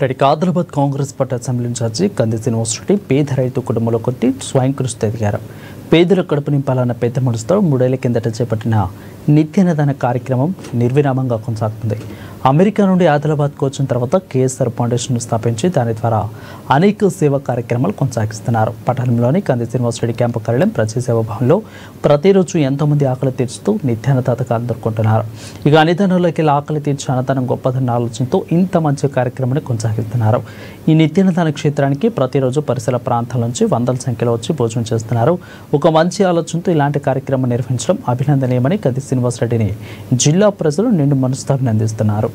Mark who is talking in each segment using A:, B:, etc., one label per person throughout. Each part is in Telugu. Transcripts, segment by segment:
A: రెడ్డికి Adilabad Congress party assembly incharge Kandi Srinivas Reddy పేద రైతు కుటుంబంలో కొట్టి స్వయం కృషితో ఎదిగారు. పేదల కడుపు నింపాలన్న పెద్ద మనసుతో 3 ఏళ్ల కిందట చేపట్టిన నిత్యాన్నదాన కార్యక్రమం నిర్విరామంగా కొనసాగుతుంది. అమెరికా నుండి ఆదిలాబాద్కు వచ్చిన తర్వాత కేఎస్ఆర్ ఫౌండేషన్ స్థాపించి దాని ద్వారా అనేక సేవా కార్యక్రమాలు కొనసాగిస్తున్నారు. పట్టణంలోని కంది శ్రీనివాసరెడ్డి క్యాంపు కార్యాలయం ప్రజా సేవా భవన్లో ప్రతిరోజు ఎంతోమంది ఆకలి తీర్చుతూ నిత్యాన్నదాతగా అందుకుంటున్నారు. ఇక అన్నదానంలోకి ఆకలి తీర్చే అన్నదానం గొప్పదన్న ఆలోచనతో ఇంత మంచి కార్యక్రమాన్ని కొనసాగిస్తున్నారు. ఈ నిత్యాన్నదాన క్షేత్రానికి ప్రతిరోజు పరిసర ప్రాంతాల నుంచి వందల సంఖ్యలో వచ్చి భోజనం చేస్తున్నారు. ఒక మంచి ఆలోచనతో ఇలాంటి కార్యక్రమం నిర్వహించడం అభినందనీయమని కంది శ్రీనివాసరెడ్డిని జిల్లా ప్రజలు నిండు మనసుతో అభినందిస్తున్నారు.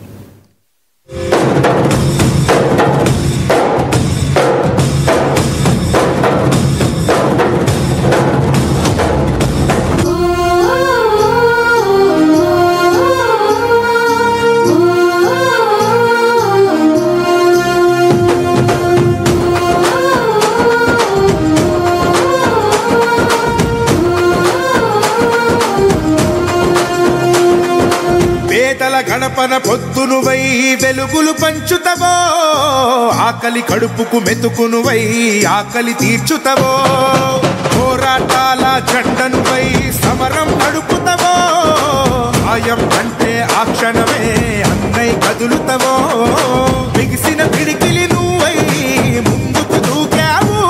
B: గణపన పొద్దునువై వెలుగులు పంచుతవో, ఆకలి కడుపుకు మెతుకునువై ఆకలి తీర్చుతవో, పోరాటాల జెండనువై సమరం నడుపుతవో, సాయం అంటే ఆ క్షణమే అన్నై కదులుతవో, బిగిసిన పిడికిలి నువ్వై ముందుకు దూకావు,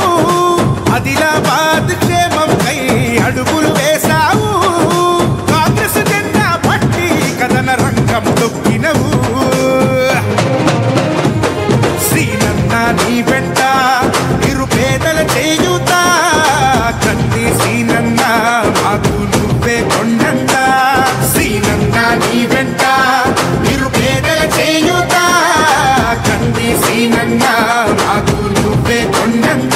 B: ఆదిలాబాద్ క్షేమంకై అడుగులు వేశావు, కాంగ్రెస్ జెండా పట్టి కథన రంగం తొక్కినవు, శ్రీనన్న నీ వెంట నిరుపేదల చేయుత, కంది శ్రీనన్న మాకు నువ్వే కొండంత, శ్రీనన్న నీ వెంట నిరుపేదల చేయుత, కంది శ్రీనన్న మాకు నువ్వే కొండంత.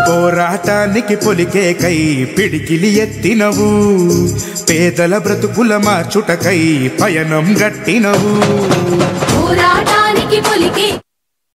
B: పోరాటానికి పొలికే కై పిడికిలి ఎత్తినవు, పేదల బ్రతుకుల మార్చుటకై పయనం గట్టినవు.
C: పోరాటానికి పొలికే